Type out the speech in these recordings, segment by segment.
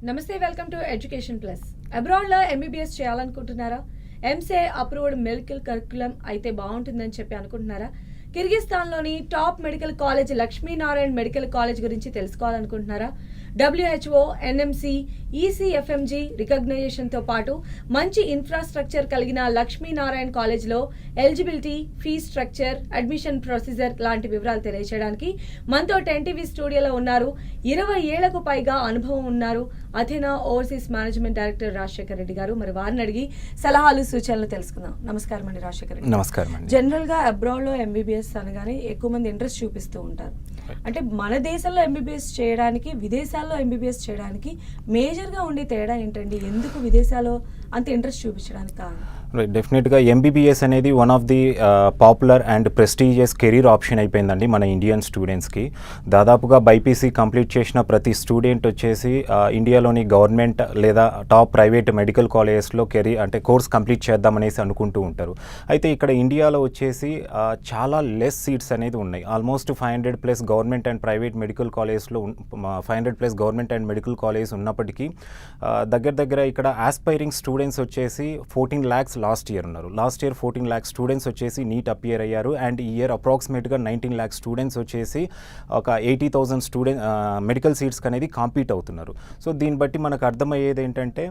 నమస్తే, welcome to education plus. అబ్రాడ్లో MBBS చేయాలనుకుంటున్నారా? ఎంసీఏ అప్రూవ్డ్ మెడికల్ కరికులం అయితే బాగుంటుందని చెప్పి అనుకుంటున్నారా? కిర్గిస్తాన్లోని top medical college Lakshminarayana medical college గురించి తెలుసుకోవాలనుకుంటున్నారా? WHO, NMC, ECFMG రికగ్నైజేషన్తో పాటు మంచి ఇన్ఫ్రాస్ట్రక్చర్ కలిగిన లక్ష్మీనారాయణ కాలేజ్లో eligibility, fee structure, admission procedure లాంటి వివరాలు తెలియజేయడానికి మనతో 10TV స్టూడియోలో ఉన్నారు. 20 ఏళ్లకు పైగా అనుభవం ఉన్నారు Athena overseas management director Rajasekhar Reddy garu. మరి వారిని అడిగి సలహాలు సూచనలు తెలుసుకుందాం. నమస్కారం అండి రాజశేఖర్ రెడ్డి. నమస్కారం అండి. జనరల్గా అబ్రాడ్లో ఎంబీబీఎస్ అనగానే ఎక్కువ మంది ఇంట్రెస్ట్ చూపిస్తూ ఉంటారు. అంటే మన దేశంలో ఎంబీబీఎస్ చేయడానికి, విదేశాల్లో ఎంబీబీఎస్ చేయడానికి మేజర్గా ఉండే తేడా ఏంటండి? ఎందుకు విదేశాల్లో అంత ఇంట్రెస్ట్ చూపించడానికి కారణం? డెఫినెట్గా ఎంబీబీఎస్ అనేది one of the popular and prestigious career option అయిపోయిందండి మన ఇండియన్ స్టూడెంట్స్కి. దాదాపుగా బైపీసీ కంప్లీట్ చేసిన ప్రతి స్టూడెంట్ వచ్చేసి ఇండియాలోని గవర్నమెంట్ లేదా టాప్ ప్రైవేట్ మెడికల్ కాలేజెస్లో కోర్స్ కంప్లీట్ చేద్దామనేసి అనుకుంటూ ఉంటారు. అయితే ఇక్కడ ఇండియాలో వచ్చేసి చాలా లెస్ సీట్స్ అనేది ఉన్నాయి. Almost 500+ government and private medical కాలేజెస్లో 500+ గవర్నమెంట్ అండ్ మెడికల్ కాలేజెస్ ఉన్నప్పటికీ దగ్గర ఇక్కడ ఆస్పైరింగ్ స్టూడెంట్స్ వచ్చేసి 14 lakhs లాస్ట్ ఇయర్ ఉన్నారు. లాస్ట్ ఇయర్ 14 lakhs స్టూడెంట్స్ వచ్చేసి నీట్ అపియర్ అయ్యారు. అండ్ ఈ ఇయర్ అప్రాక్సిమేట్గా 19 lakhs స్టూడెంట్స్ వచ్చేసి ఒక 80,000 స్టూడెంట్ మెడికల్ సీట్స్కి అనేది కాంపీట్ అవుతున్నారు. సో దీన్ని బట్టి మనకు అర్థమయ్యేది ఏంటంటే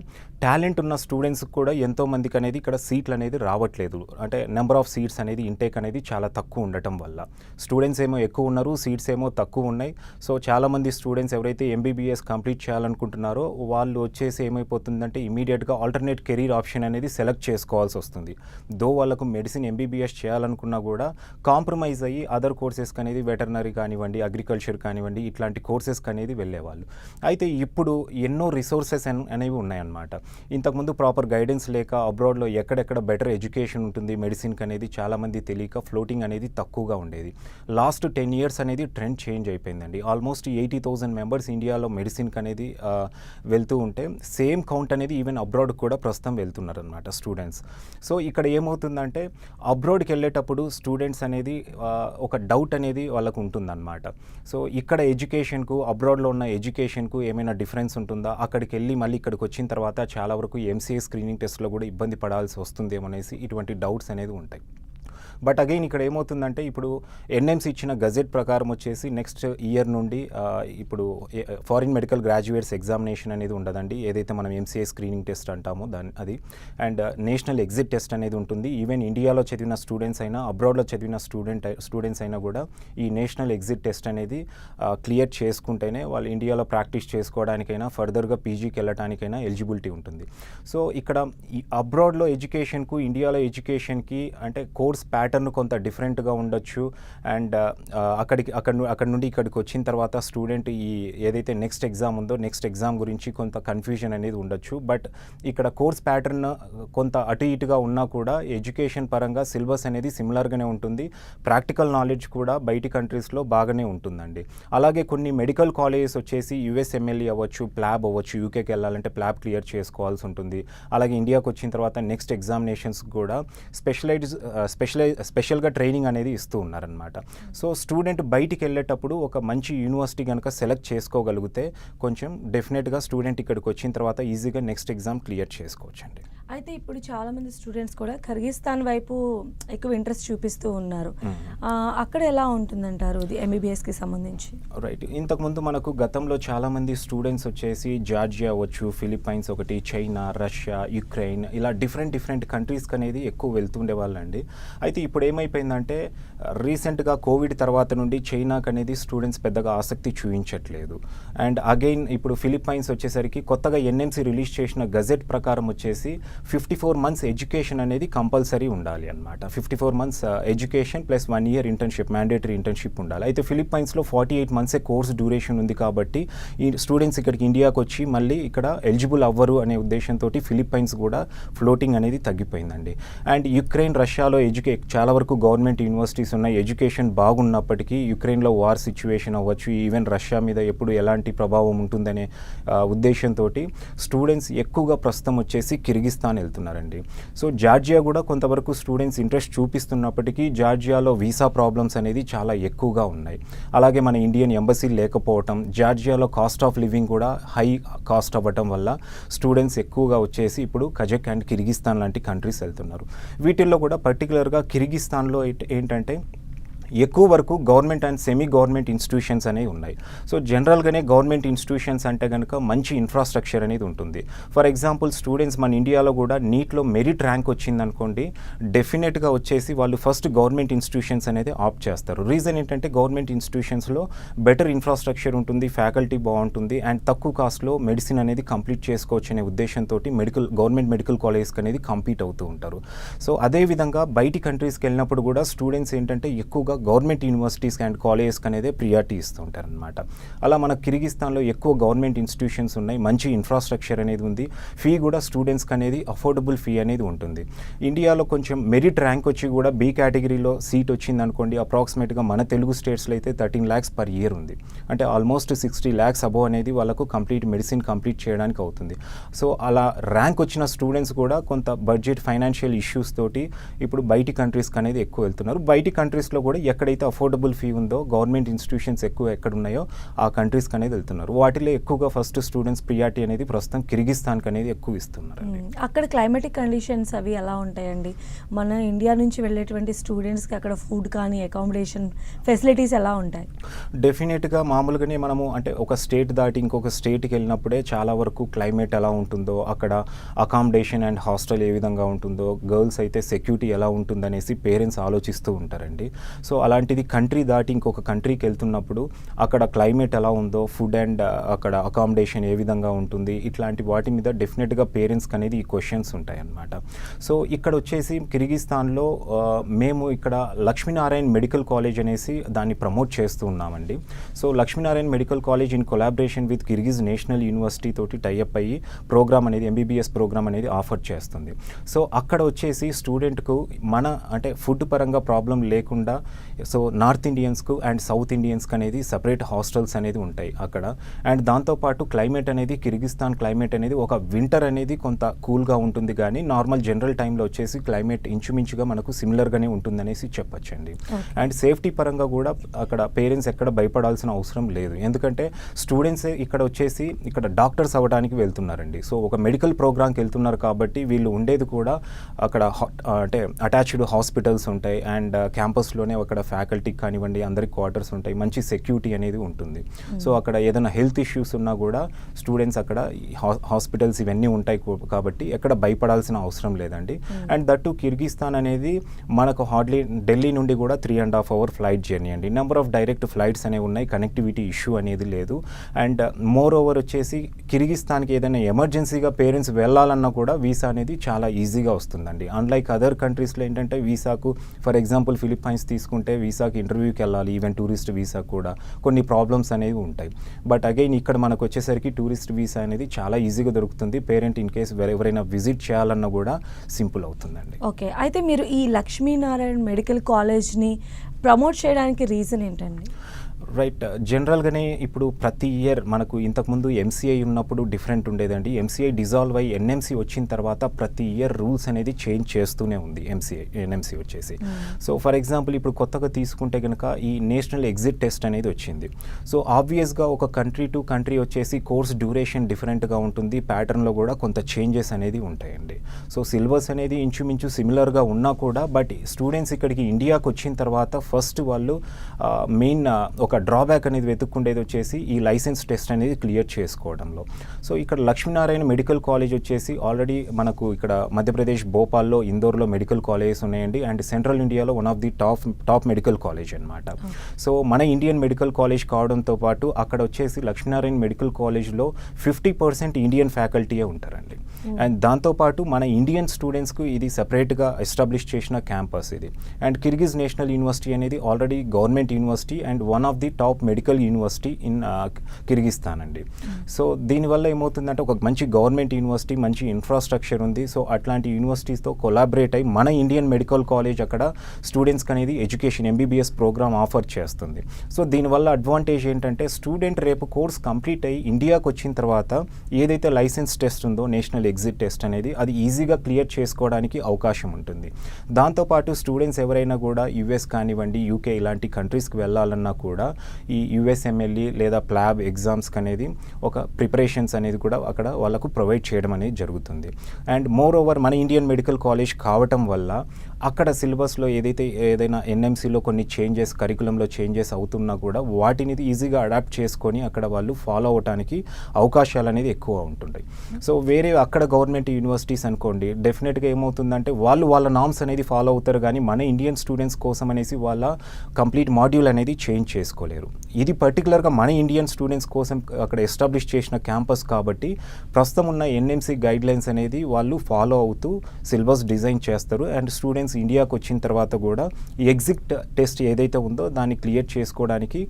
టాలెంట్ ఉన్న స్టూడెంట్స్కి కూడా ఎంతో మందికి అనేది ఇక్కడ సీట్లు అనేది రావట్లేదు. అంటే నెంబర్ ఆఫ్ సీట్స్ అనేది ఇంటేక్ అనేది చాలా తక్కువ ఉండటం వల్ల స్టూడెంట్స్ ఏమో ఎక్కువ ఉన్నారు, సీట్స్ ఏమో తక్కువ ఉన్నాయి. సో చాలామంది స్టూడెంట్స్ ఎవరైతే ఎంబీబీఎస్ కంప్లీట్ చేయాలనుకుంటున్నారో వాళ్ళు వచ్చేసి ఏమైపోతుందంటే ఇమీడియట్గా ఆల్టర్నేట్ కెరీర్ ఆప్షన్ అనేది సెలెక్ట్ చేసుకోవాల్సి వస్తుంది. దో వాళ్ళకు మెడిసిన్ ఎంబీబీఎస్ చేయాలనుకున్నా కూడా కాంప్రమైజ్ అయ్యి అదర్ కోర్సెస్కి అనేది వెటర్నరీ కానివ్వండి, అగ్రికల్చర్ కానివ్వండి, ఇట్లాంటి కోర్సెస్కి అనేది వెళ్ళేవాళ్ళు. అయితే ఇప్పుడు ఎన్నో రిసోర్సెస్ అనేవి ఉన్నాయన్నమాట. ఇంతకుముందు ప్రాపర్ గైడెన్స్ లేక అబ్రాడ్లో ఎక్కడెక్కడ బెటర్ ఎడ్యుకేషన్ ఉంటుంది మెడిసిన్కి అనేది చాలామంది తెలియక ఫ్లోటింగ్ అనేది తక్కువగా ఉండేది. లాస్ట్ 10 years అనేది ట్రెండ్ చేంజ్ అయిపోయిందండి. ఆల్మోస్ట్ 80,000 మెంబర్స్ ఇండియాలో మెడిసిన్కి అనేది వెళ్తూ ఉంటే సేమ్ కౌంట్ అనేది ఈవెన్ అబ్రాడ్ కూడా ప్రస్తుతం వెళ్తున్నారు అనమాట స్టూడెంట్స్. సో ఇక్కడ ఏమవుతుందంటే అబ్రాడ్కి వెళ్ళేటప్పుడు స్టూడెంట్స్ అనేది ఒక డౌట్ అనేది వాళ్ళకు ఉంటుందన్నమాట. సో ఇక్కడ ఎడ్యుకేషన్కు, అబ్రాడ్లో ఉన్న ఎడ్యుకేషన్కు ఏమైనా డిఫరెన్స్ ఉంటుందా, అక్కడికి వెళ్ళి మళ్ళీ ఇక్కడికి వచ్చిన తర్వాత చాలా వరకు ఎంసీఏ స్క్రీనింగ్ టెస్ట్లో కూడా ఇబ్బంది పడాల్సి వస్తుందేమనేసి ఇటువంటి డౌట్స్ అనేది ఉంటాయి. బట్ అగైన్ ఇక్కడ ఏమవుతుందంటే ఇప్పుడు ఎన్ఎంసీ ఇచ్చిన గజెట్ ప్రకారం వచ్చేసి నెక్స్ట్ ఇయర్ నుండి ఇప్పుడు ఫారిన్ మెడికల్ గ్రాడ్యుయేట్స్ ఎగ్జామినేషన్ అనేది ఉండదండి. ఏదైతే మనం ఎంసీఏ స్క్రీనింగ్ టెస్ట్ అంటామో అది అండ్ నేషనల్ ఎగ్జిట్ టెస్ట్ అనేది ఉంటుంది. ఈవెన్ ఇండియాలో చదివిన స్టూడెంట్స్ అయినా, అబ్రాడ్లో చదివిన స్టూడెంట్స్ అయినా కూడా ఈ నేషనల్ ఎగ్జిట్ టెస్ట్ అనేది క్లియర్ చేసుకుంటేనే వాళ్ళు ఇండియాలో ప్రాక్టీస్ చేసుకోవడానికైనా, ఫర్దర్గా పీజీకి వెళ్ళడానికైనా ఎలిజిబిలిటీ ఉంటుంది. సో ఇక్కడ ఈ అబ్రాడ్లో ఎడ్యుకేషన్కు, ఇండియాలో ఎడ్యుకేషన్కి అంటే కోర్స్ ప్యాటర్న్ కొంత డిఫరెంట్గా ఉండొచ్చు. అండ్ అక్కడ నుండి ఇక్కడికి వచ్చిన తర్వాత స్టూడెంట్ ఈ ఏదైతే నెక్స్ట్ ఎగ్జామ్ ఉందో నెక్స్ట్ ఎగ్జామ్ గురించి కొంత కన్ఫ్యూజన్ అనేది ఉండొచ్చు. బట్ ఇక్కడ కోర్స్ ప్యాటర్న్ కొంత అటు ఇటుగా ఉన్నా కూడా ఎడ్యుకేషన్ పరంగా సిలబస్ అనేది సిమిలర్గానే ఉంటుంది. ప్రాక్టికల్ నాలెడ్జ్ కూడా బయటి కంట్రీస్లో బాగానే ఉంటుందండి. అలాగే కొన్ని మెడికల్ కాలేజెస్ వచ్చేసి USMLE అవ్వచ్చు, ప్లాబ్ అవ్వచ్చు, యూకేకి వెళ్ళాలంటే ప్లాబ్ క్లియర్ చేసుకోవాల్సి ఉంటుంది. అలాగే ఇండియాకి వచ్చిన తర్వాత నెక్స్ట్ ఎగ్జామినేషన్స్ కూడా స్పెషల్గా ట్రైనింగ్ అనేది ఇస్తూ ఉన్నారనమాట. సో స్టూడెంట్ బయటికి వెళ్ళేటప్పుడు ఒక మంచి యూనివర్సిటీ కనుక సెలెక్ట్ చేసుకోగలిగితే కొంచెం డెఫినెట్గా స్టూడెంట్ ఇక్కడికి వచ్చిన తర్వాత ఈజీగా నెక్స్ట్ ఎగ్జామ్ క్లియర్ చేసుకోవచ్చు అండి. అయితే ఇప్పుడు చాలామంది స్టూడెంట్స్ కూడా కిర్గిస్తాన్ వైపు ఎక్కువ ఇంట్రెస్ట్ చూపిస్తూ ఉన్నారు. అక్కడ ఎలా ఉంటుందంటారు ఇది ఎంబీబీఎస్కి సంబంధించి? రైట్, ఇంతకుముందు మనకు గతంలో చాలామంది స్టూడెంట్స్ వచ్చేసి జార్జియా అవ్వచ్చు, ఫిలిప్పైన్స్ ఒకటి, చైనా, రష్యా, యుక్రెయిన్ ఇలా డిఫరెంట్ కంట్రీస్కి అనేది ఎక్కువ వెళ్తుండే వాళ్ళండి. అయితే ఇప్పుడు ఏమైపోయిందంటే రీసెంట్గా కోవిడ్ తర్వాత నుండి చైనాకి అనేది స్టూడెంట్స్ పెద్దగా ఆసక్తి చూపించట్లేదు. అండ్ అగైన్ ఇప్పుడు ఫిలిప్పైన్స్ వచ్చేసరికి కొత్తగా ఎన్ఎంసీ రిలీజ్ చేసిన గజెట్ ప్రకారం వచ్చేసి 54 months ఎడ్యుకేషన్ అనేది కంపల్సరీ ఉండాలి అనమాట. 54 months education plus 1 year internship, mandatory internship ఉండాలి. అయితే ఫిలిప్పైన్స్లో 48 months కోర్స్ డ్యూరేషన్ ఉంది కాబట్టి ఈ స్టూడెంట్స్ ఇక్కడికి ఇండియాకి వచ్చి మళ్ళీ ఇక్కడ ఎలిజిబుల్ అవ్వరు అనే ఉద్దేశంతో ఫిలిప్పైన్స్ కూడా ఫ్లోటింగ్ అనేది తగ్గిపోయిందండి. అండ్ యుక్రెయిన్, రష్యాలో చాలా వరకు గవర్నమెంట్ యూనివర్సిటీస్ ఉన్నాయి. ఎడ్యుకేషన్ బాగున్నప్పటికీ యుక్రెయిన్లో వార్ సిచ్యువేషన్ అవ్వచ్చు, ఈవెన్ రష్యా మీద ఎప్పుడు ఎలాంటి ప్రభావం ఉంటుందనే ఉద్దేశంతో స్టూడెంట్స్ ఎక్కువగా ప్రస్తుతం వచ్చేసి కిర్గిస్తాన్ కిర్గిస్తాన్ వెళ్తున్నారండి. సో జార్జియా కూడా కొంతవరకు స్టూడెంట్స్ ఇంట్రెస్ట్ చూపిస్తున్నప్పటికీ జార్జియాలో వీసా ప్రాబ్లమ్స్ అనేది చాలా ఎక్కువగా ఉన్నాయి. అలాగే మన ఇండియన్ ఎంబసీ లేకపోవటం, జార్జియాలో కాస్ట్ ఆఫ్ లివింగ్ కూడా హై కాస్ట్ అవ్వటం వల్ల స్టూడెంట్స్ ఎక్కువగా వచ్చేసి ఇప్పుడు కజక్ అండ్ కిర్గిస్తాన్ లాంటి కంట్రీస్ వెళ్తున్నారు. వీటిల్లో కూడా పర్టికులర్గా కిర్గిస్తాన్లో ఏంటంటే ఎక్కువ వరకు government and semi government institutions అనేవి ఉన్నాయి. సో జనరల్గానే గవర్నమెంట్ ఇన్స్టిట్యూషన్స్ అంటే కనుక మంచి ఇన్ఫ్రాస్ట్రక్చర్ అనేది ఉంటుంది. ఫర్ ఎగ్జాంపుల్ స్టూడెంట్స్ మన ఇండియాలో కూడా నీట్లో మెరిట్ ర్యాంక్ వచ్చిందనుకోండి, డెఫినెట్గా వచ్చేసి వాళ్ళు ఫస్ట్ గవర్నమెంట్ ఇన్స్టిట్యూషన్స్ అనేది ఆప్ట్ చేస్తారు. రీజన్ ఏంటంటే గవర్నమెంట్ ఇన్స్టిట్యూషన్స్లో బెటర్ ఇన్ఫ్రాస్ట్రక్చర్ ఉంటుంది, ఫ్యాకల్టీ బాగుంటుంది అండ్ తక్కువ కాస్ట్లో మెడిసిన్ అనేది కంప్లీట్ చేసుకోవచ్చు అనే ఉద్దేశంతో గవర్నమెంట్ మెడికల్ కాలేజ్కి అనేది కంపీట్ అవుతూ ఉంటారు. సో అదేవిధంగా బయటి కంట్రీస్కి వెళ్ళినప్పుడు కూడా స్టూడెంట్స్ ఏంటంటే ఎక్కువగా గవర్నమెంట్ యూనివర్సిటీస్ అండ్ కాలేజెస్కి అనేది ప్రియారిటీ ఇస్తూ ఉంటారనమాట. అలా మన కిర్గిస్తాన్లో ఎక్కువ గవర్నమెంట్ ఇన్స్టిట్యూషన్స్ ఉన్నాయి, మంచి ఇన్ఫ్రాస్ట్రక్చర్ అనేది ఉంది, ఫీ కూడా స్టూడెంట్స్కి అనేది అఫోర్డబుల్ ఫీ అనేది ఉంటుంది. ఇండియాలో కొంచెం మెరిట్ ర్యాంక్ వచ్చి కూడా బి కేటగిరీలో సీట్ వచ్చింది అనుకోండి, అప్రాక్సిమేట్గా మన తెలుగు స్టేట్స్లో అయితే 13 lakhs per year ఉంది. అంటే ఆల్మోస్ట్ 60 lakhs అబోవ్ అనేది వాళ్ళకు మెడిసిన్ కంప్లీట్ చేయడానికి అవుతుంది. సో అలా ర్యాంక్ వచ్చిన స్టూడెంట్స్ కూడా కొంత బడ్జెట్ ఫైనాన్షియల్ ఇష్యూస్ తోటి ఇప్పుడు బయటి కంట్రీస్కి అనేది ఎక్కువ వెళ్తున్నారు. బయటి కంట్రీస్లో కూడా ఎక్కడైతే అఫోర్డబుల్ ఫీ ఉందో, గవర్నమెంట్ ఇన్స్టిట్యూషన్స్ ఎక్కువ ఎక్కడ ఉన్నాయో ఆ కంట్రీస్కి అనేది వెళ్తున్నారు. వాటిలో ఎక్కువగా ఫస్ట్ స్టూడెంట్స్ ప్రియారిటీ అనేది ప్రస్తుతం కిర్గిస్తాన్కి అనేది ఎక్కువ ఇస్తున్నారు. అక్కడ క్లైమేటిక్ కండిషన్స్ అవి ఎలా ఉంటాయండి? మన ఇండియా నుంచి వెళ్ళేటువంటి స్టూడెంట్స్కి అక్కడ ఫుడ్ కానీ అకామిడేషన్ ఫెసిలిటీస్ ఎలా ఉంటాయి? డెఫినెట్గా మామూలుగానే మనము అంటే ఒక స్టేట్ దాటి ఇంకొక స్టేట్కి వెళ్ళినప్పుడే చాలా వరకు క్లైమేట్ ఎలా ఉంటుందో, అక్కడ అకామిడేషన్ అండ్ హాస్టల్ ఏ విధంగా ఉంటుందో, గర్ల్స్ అయితే సెక్యూరిటీ ఎలా ఉంటుందనేసి పేరెంట్స్ ఆలోచిస్తూ ఉంటారండి. సో అలాంటిది కంట్రీ దాటి ఇంకొక కంట్రీకి వెళ్తున్నప్పుడు అక్కడ క్లైమేట్ ఎలా ఉందో, ఫుడ్ అండ్ అక్కడ అకామిడేషన్ ఏ విధంగా ఉంటుంది, ఇట్లాంటి వాటి మీద డెఫినెట్గా పేరెంట్స్కి అనేది ఈ క్వశ్చన్స్ ఉంటాయి అన్నమాట. సో ఇక్కడ వచ్చేసి కిర్గిస్తాన్లో మేము ఇక్కడ లక్ష్మీనారాయణ మెడికల్ కాలేజ్ అనేసి దాన్ని ప్రమోట్ చేస్తూ ఉన్నామండి. So Lakshminarayana medical college in collaboration with Kyrgyz national university తోటి టైఅప్ అయ్యి ప్రోగ్రామ్ అనేది ఎంబీబీఎస్ ప్రోగ్రామ్ అనేది ఆఫర్ చేస్తుంది. సో అక్కడ వచ్చేసి స్టూడెంట్కు మన అంటే ఫుడ్ పరంగా ప్రాబ్లం లేకుండా సో నార్త్ ఇండియన్స్కు అండ్ సౌత్ ఇండియన్స్కి అనేది సపరేట్ హాస్టల్స్ అనేది ఉంటాయి అక్కడ. అండ్ దాంతోపాటు క్లైమేట్ అనేది కిర్గిస్తాన్ క్లైమేట్ అనేది ఒక వింటర్ అనేది కొంత కూల్గా ఉంటుంది, కానీ నార్మల్ జనరల్ టైంలో వచ్చేసి క్లైమేట్ ఇంచుమించుగా మనకు సిమిలర్గానే ఉంటుందనేసి చెప్పొచ్చండి. అండ్ సేఫ్టీ పరంగా కూడా అక్కడ పేరెంట్స్ ఎక్కడ భయపడాల్సిన అవసరం లేదు, ఎందుకంటే స్టూడెంట్స్ ఇక్కడ వచ్చేసి ఇక్కడ డాక్టర్స్ అవ్వడానికి వెళ్తున్నారండి. సో ఒక మెడికల్ ప్రోగ్రామ్కి వెళ్తున్నారు కాబట్టి వీళ్ళు ఉండేది కూడా అక్కడ అంటే అటాచ్డ్ హాస్పిటల్స్ ఉంటాయి అండ్ క్యాంపస్లోనే అక్కడ ఫ్యాకల్టీకి కానివ్వండి అందరికి క్వార్టర్స్ ఉంటాయి, మంచి సెక్యూరిటీ అనేది ఉంటుంది. సో అక్కడ ఏదైనా హెల్త్ ఇష్యూస్ ఉన్నా కూడా స్టూడెంట్స్ అక్కడ హాస్పిటల్స్ ఇవన్నీ ఉంటాయి కాబట్టి ఎక్కడ భయపడాల్సిన అవసరం లేదండి. అండ్ దట్టు కిర్గిస్తాన్ అనేది మనకు హార్డ్లీ ఢిల్లీ నుండి కూడా 3.5 hour ఫ్లైట్ జర్నీ అండి. నెంబర్ ఆఫ్ డైరెక్ట్ ఫ్లైట్స్ అనేవి ఉన్నాయి, కనెక్టివిటీ ఇష్యూ అనేది లేదు. అండ్ మోర్ ఓవర్ వచ్చేసి కిర్గిస్తాన్కి ఏదైనా ఎమర్జెన్సీగా పేరెంట్స్ వెళ్ళాలన్నా కూడా వీసా అనేది చాలా ఈజీగా వస్తుందండి. అన్లైక్ అదర్ కంట్రీస్లో ఏంటంటే వీసాకు ఫర్ ఎగ్జాంపుల్ ఫిలిప్పైన్స్ తీసుకుంటే వీసాకి ఇంటర్వ్యూకి వెళ్ళాలి, ఈవెన్ టూరిస్ట్ వీసా కూడా కొన్ని ప్రాబ్లమ్స్ అనేవి ఉంటాయి. బట్ అగైన్ ఇక్కడ మనకు వచ్చేసరికి టూరిస్ట్ వీసా అనేది చాలా ఈజీగా దొరుకుతుంది. పేరెంట్ ఇన్ కేస్ ఎవరైనా విజిట్ చేయాలన్నా కూడా సింపుల్ అవుతుందండి. ఓకే, అయితే మీరు ఈ లక్ష్మీనారాయణ మెడికల్ కాలేజ్ని ప్రమోట్ చేయడానికి రీజన్ ఏంటండి? రైట్, జనరల్గానే ఇప్పుడు ప్రతి ఇయర్ మనకు ఇంతకుముందు ఎంసీఐ ఉన్నప్పుడు డిఫరెంట్ ఉండేదండి. ఎంసీఐ డిజాల్వ్ అయ్యి ఎన్ఎంసీ వచ్చిన తర్వాత ప్రతి ఇయర్ రూల్స్ అనేది చేంజ్ చేస్తూనే ఉంది ఎన్ఎంసీ వచ్చేసి. సో ఫర్ ఎగ్జాంపుల్ ఇప్పుడు కొత్తగా తీసుకుంటే కనుక ఈ నేషనల్ ఎగ్జిట్ టెస్ట్ అనేది వచ్చింది. సో ఆబ్వియస్గా ఒక కంట్రీ టు కంట్రీ వచ్చేసి కోర్స్ డ్యూరేషన్ డిఫరెంట్గా ఉంటుంది, ప్యాటర్న్లో కూడా కొంత చేంజెస్ అనేది ఉంటాయండి. సో సిలబస్ అనేది ఇంచుమించు సిమిలర్గా ఉన్నా కూడా బట్ స్టూడెంట్స్ ఇక్కడికి ఇండియాకి వచ్చిన తర్వాత ఫస్ట్ వాళ్ళు మెయిన్ ఒక డ్రాబ్యాక్ అనేది వెతుక్కుండేది వచ్చేసి ఈ లైసెన్స్ టెస్ట్ అనేది క్లియర్ చేసుకోవడంలో. సో ఇక్కడ లక్ష్మీనారాయణ మెడికల్ కాలేజ్ వచ్చేసి ఆల్రెడీ మనకు ఇక్కడ మధ్యప్రదేశ్ భోపాల్లో, ఇందోర్లో మెడికల్ కాలేజెస్ ఉన్నాయండి. అండ్ సెంట్రల్ ఇండియాలో one of the top medical college అనమాట. సో మన ఇండియన్ మెడికల్ కాలేజ్ కావడంతో పాటు అక్కడ వచ్చేసి లక్ష్మీనారాయణ మెడికల్ కాలేజ్లో 50% ఇండియన్ ఫ్యాకల్టీయే ఉంటారండి. అండ్ దాంతోపాటు మన ఇండియన్ స్టూడెంట్స్కు ఇది సపరేట్గా ఎస్టాబ్లిష్ చేసిన క్యాంపస్ ఇది. అండ్ కిర్గిజ్ నేషనల్ యూనివర్సిటీ అనేది already government university and one of the top medical university in Kyrgyzstan అండి. సో దీనివల్ల ఏమవుతుందంటే ఒక మంచి గవర్నమెంట్ యూనివర్సిటీ, మంచి ఇన్ఫ్రాస్ట్రక్చర్ ఉంది. సో అట్లాంటి యూనివర్సిటీస్తో కొలాబరేట్ అయ్యి మన ఇండియన్ మెడికల్ కాలేజ్ అక్కడ స్టూడెంట్స్కి అనేది ఎడ్యుకేషన్ ఎంబీబీఎస్ ప్రోగ్రామ్ ఆఫర్ చేస్తుంది. సో దీనివల్ల అడ్వాంటేజ్ ఏంటంటే స్టూడెంట్ రేపు కోర్స్ కంప్లీట్ అయ్యి ఇండియాకి వచ్చిన తర్వాత ఏదైతే లైసెన్స్ టెస్ట్ ఉందో నేషనల్ ఎగ్జిట్ టెస్ట్ అనేది అది ఈజీగా క్లియర్ చేసుకోవడానికి అవకాశం ఉంటుంది. దాంతోపాటు స్టూడెంట్స్ ఎవరైనా కూడా యుఎస్ కానివ్వండి, యూకే ఇలాంటి కంట్రీస్కి వెళ్ళాలన్నా కూడా ఈ యుఎస్ఎంఎల్ఈ లేదా ప్లాబ్ ఎగ్జామ్స్కి అనేది ఒక ప్రిపరేషన్స్ అనేది కూడా అక్కడ వాళ్ళకు ప్రొవైడ్ చేయడం అనేది జరుగుతుంది. అండ్ మోర్ ఓవర్ మన ఇండియన్ మెడికల్ కాలేజ్ కావటం వల్ల అక్కడ సిలబస్లో ఏదైనా ఎన్ఎంసీలో కొన్ని చేంజెస్, కరికులంలో చేంజెస్ అవుతున్నా కూడా వాటిని ఈజీగా అడాప్ట్ చేసుకొని అక్కడ వాళ్ళు ఫాలో అవడానికి అవకాశాలు అనేది ఎక్కువ ఉంటుంటాయి. సో వేరే అక్కడ గవర్నమెంట్ యూనివర్సిటీస్ అనుకోండి, డెఫినెట్గా ఏమవుతుందంటే వాళ్ళ నామ్స్ అనేది ఫాలో అవుతారు, కానీ మన ఇండియన్ స్టూడెంట్స్ కోసం అనేసి వాళ్ళ కంప్లీట్ మాడ్యూల్ అనేది చేంజ్ చేసుకోలేరు. ఇది పర్టికులర్గా మన ఇండియన్ స్టూడెంట్స్ కోసం అక్కడ ఎస్టాబ్లిష్ చేసిన క్యాంపస్ కాబట్టి ప్రస్తుతం ఉన్న ఎన్ఎంసీ గైడ్లైన్స్ అనేది వాళ్ళు ఫాలో అవుతూ సిలబస్ డిజైన్ చేస్తారు. అండ్ స్టూడెంట్స్ ఇండియాకి వచ్చిన తర్వాత కూడా ఈ ఎగ్జిట్ టెస్ట్ ఏదైతే ఉందో దాన్ని క్లియర్ చేసుకోవడానికి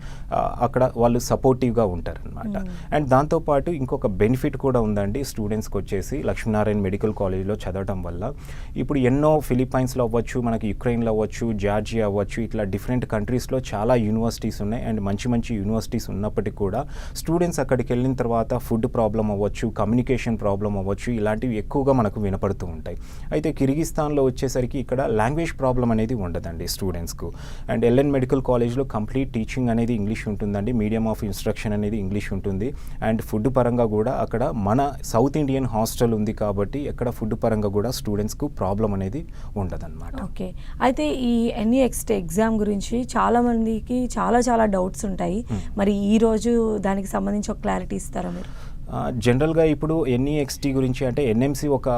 అక్కడ వాళ్ళు సపోర్టివ్గా ఉంటారనమాట. అండ్ దాంతోపాటు ఇంకొక బెనిఫిట్ కూడా ఉందండి స్టూడెంట్స్కి వచ్చేసి లక్ష్మీనారాయణ మెడికల్ కాలేజ్లో చదవడం వల్ల. ఇప్పుడు ఎన్నో ఫిలిప్పైన్స్లో అవ్వచ్చు, మనకి యుక్రెయిన్లో అవ్వచ్చు, జార్జియా అవ్వచ్చు, ఇట్లా డిఫరెంట్ కంట్రీస్లో చాలా యూనివర్సిటీస్ ఉన్నాయి. అండ్ మంచి యూనివర్సిటీస్ ఉన్నప్పటికీ కూడా స్టూడెంట్స్ అక్కడికి వెళ్ళిన తర్వాత ఫుడ్ ప్రాబ్లం అవ్వచ్చు, కమ్యూనికేషన్ ప్రాబ్లం అవ్వచ్చు, ఇలాంటివి ఎక్కువగా మనకు వినపడుతూ ఉంటాయి. అయితే కిర్గిస్తాన్లో వచ్చేసరికి ఇక్కడ లాంగ్వేజ్ ప్రాబ్లం అనేది ఉండదండి స్టూడెంట్స్కు. అండ్ ఎల్ఎన్ మెడికల్ కాలేజ్లో కంప్లీట్ టీచింగ్ అనేది ఇంగ్లీష్ ఉంటుందండి, మీడియం ఆఫ్ ఇన్స్ట్రక్షన్ అనేది ఇంగ్లీష్ ఉంటుంది. అండ్ ఫుడ్ పరంగా కూడా అక్కడ మన సౌత్ ఇండియన్ హాస్టల్ ఉంది కాబట్టి ఎక్కడ ఫుడ్ పరంగా కూడా స్టూడెంట్స్కు ప్రాబ్లం అనేది ఉండదన్నమాట. ఓకే, అయితే ఈ ఎన్ఈఎక్స్ట్ ఎగ్జామ్ గురించి చాలా మందికి చాలా డౌట్స్ ఉంటాయి. మరి ఈ రోజు దానికి సంబంధించి ఒక క్లారిటీ ఇస్తారా మీరు? జనరల్గా ఇప్పుడు ఎన్ఈఎక్స్టీ గురించి అంటే ఎన్ఎంసీ ఒక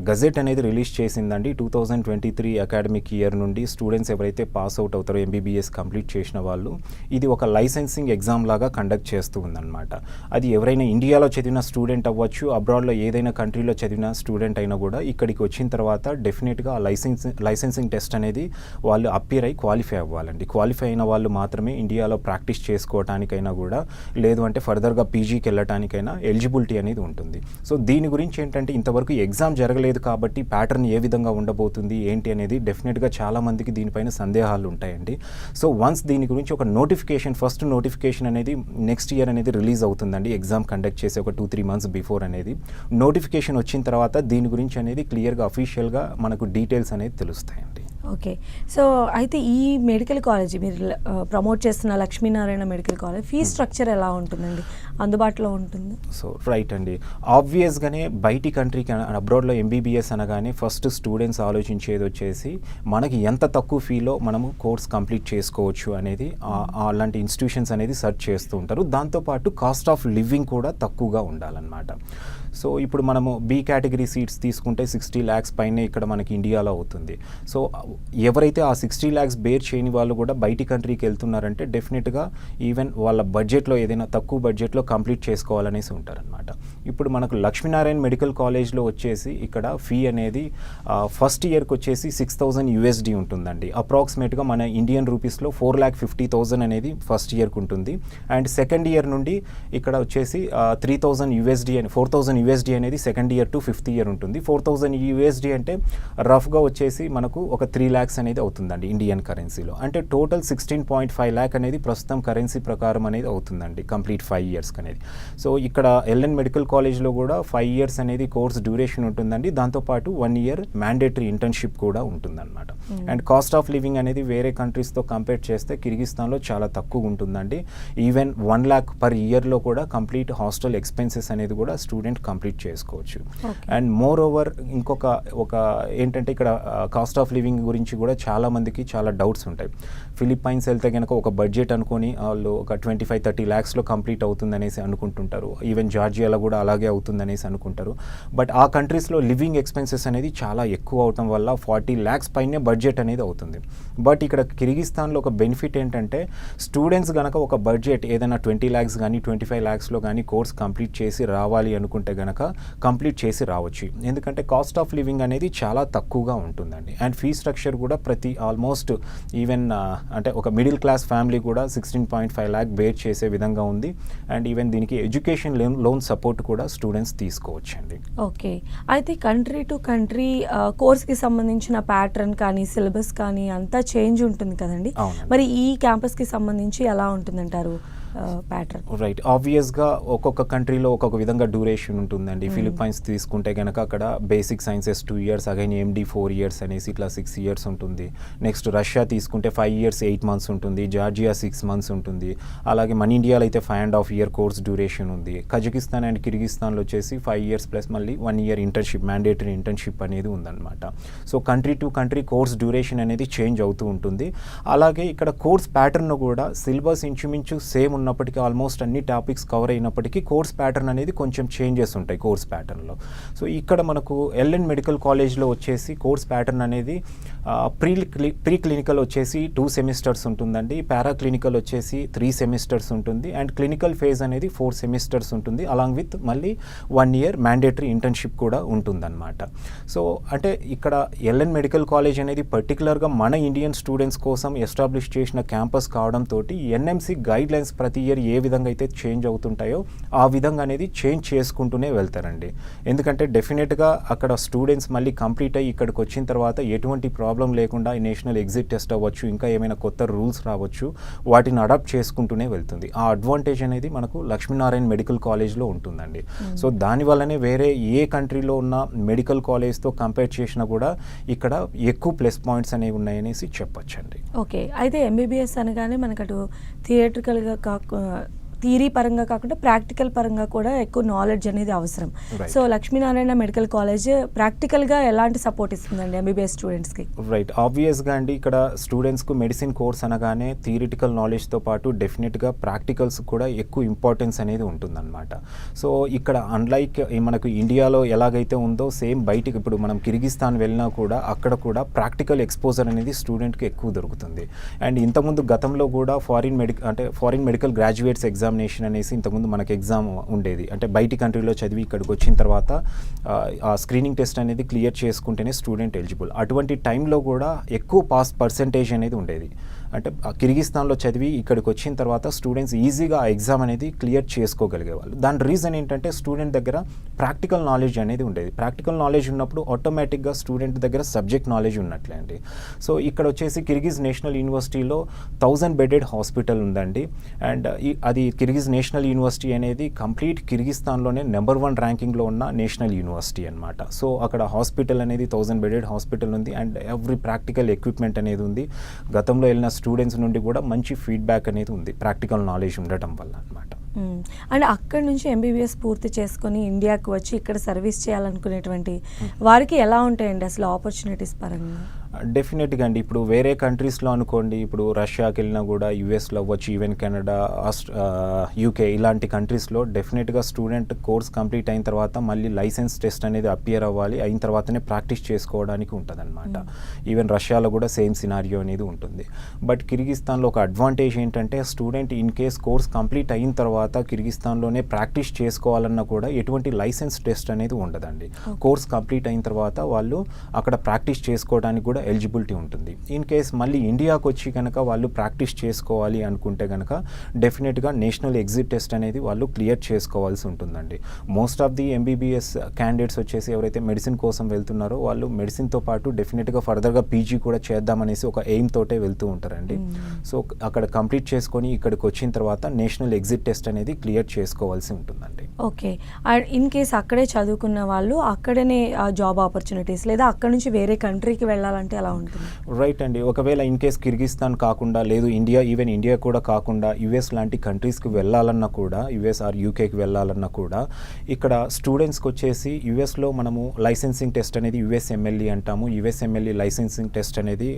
గజెట్ అనేది రిలీజ్ చేసిందండి 2023 అకాడమిక్ ఇయర్ నుండి. స్టూడెంట్స్ ఎవరైతే పాస్ అవుట్ అవుతారో ఎంబీబీఎస్ కంప్లీట్ చేసిన వాళ్ళు ఇది ఒక లైసెన్సింగ్ ఎగ్జామ్ లాగా కండక్ట్ చేస్తూ ఉందన్నమాట. అది ఎవరైనా ఇండియాలో చదివిన స్టూడెంట్ అవ్వచ్చు, అబ్రాడ్లో ఏదైనా కంట్రీలో చదివిన స్టూడెంట్ అయినా కూడా ఇక్కడికి వచ్చిన తర్వాత డెఫినెట్గా ఆ లైసెన్సింగ్ టెస్ట్ అనేది వాళ్ళు అపియర్ అయ్యి క్వాలిఫై అవ్వాలండి. క్వాలిఫై అయిన వాళ్ళు మాత్రమే ఇండియాలో ప్రాక్టీస్ చేసుకోవటానికైనా కూడా, లేదు అంటే ఫర్దర్గా పీజీకి వెళ్ళటానికైనా ఎలిజిబిలిటీ అనేది ఉంటుంది. సో దీని గురించి ఏంటంటే ఇంతవరకు ఎగ్జామ్ జరగలేదు కాబట్టి ప్యాటర్న్ ఏ విధంగా ఉండబోతుంది ఏంటి అనేది డెఫినెట్గా చాలామందికి దీనిపైన సందేహాలు ఉంటాయండి. సో వన్స్ దీని గురించి ఒక నోటిఫికేషన్, ఫస్ట్ నోటిఫికేషన్ అనేది నెక్స్ట్ ఇయర్ అనేది రిలీజ్ అవుతుందండి. ఎగ్జామ్ కండక్ట్ చేసే ఒక 2-3 months బిఫోర్ అనేది నోటిఫికేషన్ వచ్చిన తర్వాత దీని గురించి అనేది క్లియర్గా అఫీషియల్గా మనకు డీటెయిల్స్ అనేది తెలుస్తాయండి. ఓకే, సో అయితే ఈ మెడికల్ కాలేజ్ మీరు ప్రమోట్ చేస్తున్న Lakshminarayana medical college fee structure ఎలా ఉంటుందండి, అందుబాటులో ఉంటుంది? సో రైట్ అండి, ఆబ్వియస్గానే బయటి కంట్రీకి అబ్రాడ్లో ఎంబీబీఎస్ అనగానే ఫస్ట్ స్టూడెంట్స్ ఆలోచించేది వచ్చేసి మనకి ఎంత తక్కువ ఫీలో మనము కోర్స్ కంప్లీట్ చేసుకోవచ్చు అనేది అలాంటి ఇన్స్టిట్యూషన్స్ అనేది సెర్చ్ చేస్తూ ఉంటారు. దాంతోపాటు కాస్ట్ ఆఫ్ లివింగ్ కూడా తక్కువగా ఉండాలన్నమాట. సో ఇప్పుడు మనము బి కేటగిరీ సీట్స్ తీసుకుంటే 60 lakhs పైనే ఇక్కడ మనకి ఇండియాలో అవుతుంది. సో ఎవరైతే ఆ 60 lakhs బేర్ చేయని వాళ్ళు కూడా బయటి కంట్రీకి వెళ్తున్నారంటే డెఫినెట్గా ఈవెన్ వాళ్ళ బడ్జెట్లో ఏదైనా తక్కువ బడ్జెట్లో కంప్లీట్ చేసుకోవాలనేసి ఉంటారనమాట. ఇప్పుడు మనకు లక్ష్మీనారాయణ మెడికల్ కాలేజ్లో వచ్చేసి ఇక్కడ ఫీ అనేది ఫస్ట్ ఇయర్కి వచ్చేసి $6,000 ఉంటుందండి. అప్రాక్సిమేట్గా మన ఇండియన్ రూపీస్లో 4,50,000 అనేది ఫస్ట్ ఇయర్కి ఉంటుంది. అండ్ సెకండ్ ఇయర్ నుండి ఇక్కడ వచ్చేసి $3,000 అని $4,000 అనేది second year to fifth year ఉంటుంది. $4,000 అంటే రఫ్గా వచ్చేసి మనకు ఒక 3 lakhs అనేది అవుతుందండి ఇండియన్ కరెన్సీలో. అంటే టోటల్ 16.5 lakh అనేది ప్రస్తుతం కరెన్సీ ప్రకారం అనేది అవుతుందండి కంప్లీట్ 5 years అనేది. సో ఇక్కడ ఎల్ఎన్ మెడికల్ కాలేజ్లో కూడా 5 years అనేది కోర్స్ డ్యూరేషన్ ఉంటుందండి. దాంతోపాటు 1 year మ్యాండేటరీ ఇంటర్న్షిప్ కూడా ఉంటుందన్నమాట. అండ్ కాస్ట్ ఆఫ్ లివింగ్ అనేది వేరే కంట్రీస్తో కంపేర్ చేస్తే కిర్గిస్తాన్లో చాలా తక్కువ ఉంటుందండి. ఈవెన్ 1 lakh పర్ ఇయర్లో కూడా కంప్లీట్ హాస్టల్ ఎక్స్పెన్సెస్ అనేది కూడా స్టూడెంట్ కంప్లీట్ చేసుకోవచ్చు. అండ్ మోర్ ఓవర్ ఇంకొక ఏంటంటే ఇక్కడ కాస్ట్ ఆఫ్ లివింగ్ గురించి కూడా చాలా మందికి చాలా డౌట్స్ ఉంటాయి. ఫిలిప్పైన్స్ వెళ్తే కనుక ఒక బడ్జెట్ అనుకొని వాళ్ళు ఒక 25-30 lakhsలో కంప్లీట్ అవుతుందనేసి అనుకుంటుంటారు. ఈవెన్ జార్జియాలో కూడా అలాగే అవుతుందనేసి అనుకుంటారు. బట్ ఆ కంట్రీస్లో లివింగ్ ఎక్స్పెన్సెస్ అనేది చాలా ఎక్కువ అవటం వల్ల 40 lakhs పైనే బడ్జెట్ అనేది అవుతుంది. బట్ ఇక్కడ కిర్గిస్తాన్లో ఒక బెనిఫిట్ ఏంటంటే స్టూడెంట్స్ కనుక ఒక బడ్జెట్ ఏదైనా 20 lakhs కానీ 25 lakhsలో కానీ కోర్స్ కంప్లీట్ చేసి రావాలి అనుకుంటే కనుక కంప్లీట్ చేసి రావచ్చు. ఎందుకంటే కాస్ట్ ఆఫ్ లివింగ్ అనేది చాలా తక్కువగా ఉంటుందండి. అండ్ ఫీ స్ట్రక్చర్ కూడా ప్రతి ఆల్మోస్ట్ ఈవెన్ అంటే ఒక మిడిల్ క్లాస్ ఫ్యామిలీ కూడా 16.5 lakh బేర్ చేసే విధంగా ఉంది. అండ్ ఈవెన్ దీనికి ఎడ్యుకేషన్ లోన్ సపోర్ట్ కూడా స్టూడెంట్స్ తీసుకోవచ్చండి. ఓకే, అయితే కంట్రీ టు కంట్రీ కోర్స్కి సంబంధించిన ప్యాటర్న్ కానీ సిలబస్ కానీ అంతా చేంజ్ ఉంటుంది కదండి. మరి ఈ క్యాంపస్కి సంబంధించి ఎలా ఉంటుందంటారు? ప్యాటర్న్? రైట్, ఆబ్వియస్గా ఒక్కొక్క కంట్రీలో ఒక్కొక్క విధంగా డ్యూరేషన్ ఉంటుందండి. ఫిలిప్పైన్స్ తీసుకుంటే కనుక అక్కడ బేసిక్ సైన్సెస్ 2 years, అగైన్ ఎండి 4 years అనేసి ఇట్లా 6 years ఉంటుంది. నెక్స్ట్ రష్యా తీసుకుంటే 5 years 8 months ఉంటుంది. జార్జియా 6 months ఉంటుంది. అలాగే మన ఇండియాలో అయితే 5.5 year కోర్స్ డ్యూరేషన్ ఉంది. కజకిస్తాన్ అండ్ కిర్గిస్తాన్లో వచ్చేసి 5 years ప్లస్ మళ్ళీ 1 year ఇంటర్న్షిప్, మ్యాండేటరీ ఇంటర్న్షిప్ అనేది ఉందన్నమాట. So country to country course duration అనేది చేంజ్ అవుతూ ఉంటుంది. అలాగే ఇక్కడ కోర్స్ ప్యాటర్న్ కూడా సిలబస్ ఇంచుమించు సేమ్ ఉన్నప్పటికీ, ఆల్మోస్ట్ అన్ని టాపిక్స్ కవర్ అయినప్పటికీ కోర్స్ ప్యాటర్న్ అనేది కొంచెం చేంజెస్ ఉంటాయి కోర్స్ ప్యాటర్న్లో. సో ఇక్కడ మనకు ఎల్ఎన్ మెడికల్ కాలేజ్లో వచ్చేసి కోర్స్ ప్యాటర్న్ అనేది ప్రీ క్లినికల్ వచ్చేసి 2 semesters ఉంటుందండి. పారా క్లినికల్ వచ్చేసి 3 semesters ఉంటుంది. అండ్ క్లినికల్ ఫేజ్ అనేది 4 semesters ఉంటుంది. అలాంగ్ విత్ మళ్ళీ 1 year మ్యాండేటరీ ఇంటర్న్షిప్ కూడా ఉంటుందన్నమాట. సో అంటే ఇక్కడ ఎల్ఎన్ మెడికల్ కాలేజ్ అనేది పర్టికులర్గా మన ఇండియన్ స్టూడెంట్స్ కోసం ఎస్టాబ్లిష్ చేసిన క్యాంపస్ కావడంతో ఎన్ఎంసి గైడ్ లైన్స్ ప్రతి ఇయర్ ఏ విధంగా అయితే చేంజ్ అవుతుంటాయో ఆ విధంగా అనేది చేంజ్ చేసుకుంటూనే వెళ్తారండి. ఎందుకంటే డెఫినెట్గా అక్కడ స్టూడెంట్స్ మళ్ళీ కంప్లీట్ అయ్యి ఇక్కడికి వచ్చిన తర్వాత ఎటువంటి ప్రాబ్లం లేకుండా ఈ నేషనల్ ఎగ్జిట్ టెస్ట్ అవ్వచ్చు, ఇంకా ఏమైనా కొత్త రూల్స్ రావచ్చు, వాటిని అడాప్ట్ చేసుకుంటూనే వెళ్తుంది. ఆ అడ్వాంటేజ్ అనేది మనకు లక్ష్మీనారాయణ మెడికల్ కాలేజ్లో ఉంటుందండి. సో దానివల్లనే వేరే ఏ కంట్రీలో ఉన్న మెడికల్ కాలేజ్తో కంపేర్ చేసినా కూడా ఇక్కడ ఎక్కువ ప్లస్ పాయింట్స్ అనేవి ఉన్నాయనేసి చెప్పొచ్చండి. ఓకే, అయితే ఎంబీబీఎస్ అనగానే మనకు అటు థియేట్రికల్గా థియరీ పరంగా కాకుండా ప్రాక్టికల్ పరంగా కూడా ఎక్కువ నాలెడ్జ్ అనేది అవసరం. సో లక్ష్మీనారాయణ మెడికల్ కాలేజ్ ప్రాక్టికల్గా ఎలాంటి సపోర్ట్ ఇస్తుందండి ఎంబీబీఎస్ స్టూడెంట్స్కి? రైట్, ఆబ్వియస్గా అండి ఇక్కడ స్టూడెంట్స్కు మెడిసిన్ కోర్స్ అనగానే థియరిటికల్ నాలెడ్జ్తో పాటు డెఫినెట్గా ప్రాక్టికల్స్ కూడా ఎక్కువ ఇంపార్టెన్స్ అనేది ఉంటుందన్నమాట. సో ఇక్కడ అన్లైక్ మనకు ఇండియాలో ఎలాగైతే ఉందో సేమ్ బయటికి ఇప్పుడు మనం కిర్గిస్తాన్ వెళ్ళినా కూడా అక్కడ కూడా ప్రాక్టికల్ ఎక్స్పోజర్ అనేది స్టూడెంట్కి ఎక్కువ దొరుకుతుంది. అండ్ ఇంతకుముందు గతంలో కూడా ఫారిన్ మెడికల్ గ్రాడ్యుయేట్స్ ఎగ్జామినేషన్ అనేసి ఇంతకుముందు మనకి ఎగ్జామ్ ఉండేది. అంటే బయటి కంట్రీలో చదివి ఇక్కడికి వచ్చిన తర్వాత ఆ స్క్రీనింగ్ టెస్ట్ అనేది క్లియర్ చేసుకుంటేనే స్టూడెంట్ ఎలిజిబుల్. అటువంటి టైంలో కూడా ఎక్కువ పాస్ పర్సెంటేజ్ అనేది ఉండేది. అంటే కిర్గిస్తాన్లో చదివి ఇక్కడికి వచ్చిన తర్వాత స్టూడెంట్స్ ఈజీగా ఆ ఎగ్జామ్ అనేది క్లియర్ చేసుకోగలిగేవాళ్ళు. దాని రీజన్ ఏంటంటే స్టూడెంట్ దగ్గర ప్రాక్టికల్ నాలెడ్జ్ అనేది ఉండేది. ప్రాక్టికల్ నాలెడ్జ్ ఉన్నప్పుడు ఆటోమేటిక్గా స్టూడెంట్ దగ్గర సబ్జెక్ట్ నాలెడ్జ్ ఉన్నట్లే అండి. సో ఇక్కడ వచ్చేసి కిర్గిజ్ నేషనల్ యూనివర్సిటీలో 1000 bedded హాస్పిటల్ ఉందండి. అండ్ అది కిర్గిజ్ నేషనల్ యూనివర్సిటీ అనేది కంప్లీట్ కిర్గిస్తాన్లోనే నెంబర్ 1 ర్యాంకింగ్లో ఉన్న నేషనల్ యూనివర్సిటీ అనమాట. సో అక్కడ హాస్పిటల్ అనేది 1000 bedded హాస్పిటల్ ఉంది. అండ్ ఎవ్రీ ప్రాక్టికల్ ఎక్విప్మెంట్ అనేది ఉంది. గతంలో వెళ్ళిన స్టూడెంట్స్ నుండి కూడా మంచి ఫీడ్బ్యాక్ అనేది ఉంది ప్రాక్టికల్ నాలెడ్జ్ ఉండటం వల్ల అనమాట. అండ్ అక్కడి నుంచి ఎంబీబీఎస్ పూర్తి చేసుకొని ఇండియాకి వచ్చి ఇక్కడ సర్వీస్ చేయాలనుకునేటువంటి వారికి ఎలా ఉంటాయండి అసలు ఆపర్చునిటీస్ పరంగా? డెఫినెట్గా అండి, ఇప్పుడు వేరే కంట్రీస్లో అనుకోండి, ఇప్పుడు రష్యాకి వెళ్ళినా కూడా యూఎస్లో అవ్వచ్చు, ఈవెన్ కెనడా, యూకే ఇలాంటి కంట్రీస్లో డెఫినెట్గా స్టూడెంట్ కోర్స్ కంప్లీట్ అయిన తర్వాత మళ్ళీ లైసెన్స్ టెస్ట్ అనేది అపియర్ అవ్వాలి, అయిన తర్వాతనే ప్రాక్టీస్ చేసుకోవడానికి ఉంటుంది అనమాట. ఈవెన్ రష్యాలో కూడా సేమ్ సినారియో అనేది ఉంటుంది. బట్ కిర్గిస్తాన్లో ఒక అడ్వాంటేజ్ ఏంటంటే student in case course complete అయిన తర్వాత కిర్గిస్తాన్లోనే ప్రాక్టీస్ చేసుకోవాలన్నా కూడా ఎటువంటి లైసెన్స్ టెస్ట్ అనేది ఉండదండి. కోర్స్ కంప్లీట్ అయిన తర్వాత వాళ్ళు అక్కడ ప్రాక్టీస్ చేసుకోవడానికి కూడా ఎలిజిబిలిటీ ఉంటుంది. ఇన్ కేస్ మళ్ళీ ఇండియాకి వచ్చి కనుక వాళ్ళు ప్రాక్టీస్ చేసుకోవాలి అనుకుంటే కనుక డెఫినెట్గా నేషనల్ ఎగ్జిట్ టెస్ట్ అనేది వాళ్ళు క్లియర్ చేసుకోవాల్సి ఉంటుందండి. Most of the MBBS candidates వచ్చేసి ఎవరైతే మెడిసిన్ కోసం వెళ్తున్నారో వాళ్ళు మెడిసిన్తో పాటు డెఫినెట్గా ఫర్దర్గా పీజీ కూడా చేద్దామనేసి ఒక ఎయిమ్ తోటే వెళ్తూ ఉంటారండి. సో అక్కడ కంప్లీట్ చేసుకొని ఇక్కడికి వచ్చిన తర్వాత నేషనల్ ఎగ్జిట్ టెస్ట్ అనేది క్లియర్ చేసుకోవాల్సి ఉంటుందండి. ఓకే, అండ్ ఇన్ కేస్ అక్కడే చదువుకున్న వాళ్ళు అక్కడనే జాబ్ ఆపర్చునిటీస్ లేదా అక్కడ నుంచి వేరే కంట్రీకి వెళ్ళాలంటే ఎలా ఉంటుంది? రైట్ అండి, ఒకవేళ ఇన్ కేస్ కిర్గిస్తాన్ కాకుండా లేదు ఇండియా, ఈవెన్ ఇండియా కూడా కాకుండా యుఎస్ లాంటి కంట్రీస్కి వెళ్ళాలన్నా కూడా, యుఎస్ ఆర్ యూకేకి వెళ్ళాలన్నా కూడా ఇక్కడ స్టూడెంట్స్కి వచ్చేసి యుఎస్లో మనము లైసెన్సింగ్ టెస్ట్ అనేది యుఎస్ఎంఎల్ఈ అంటాము. యుఎస్ఎంఎల్ఈ లైసెన్సింగ్ టెస్ట్ అనేది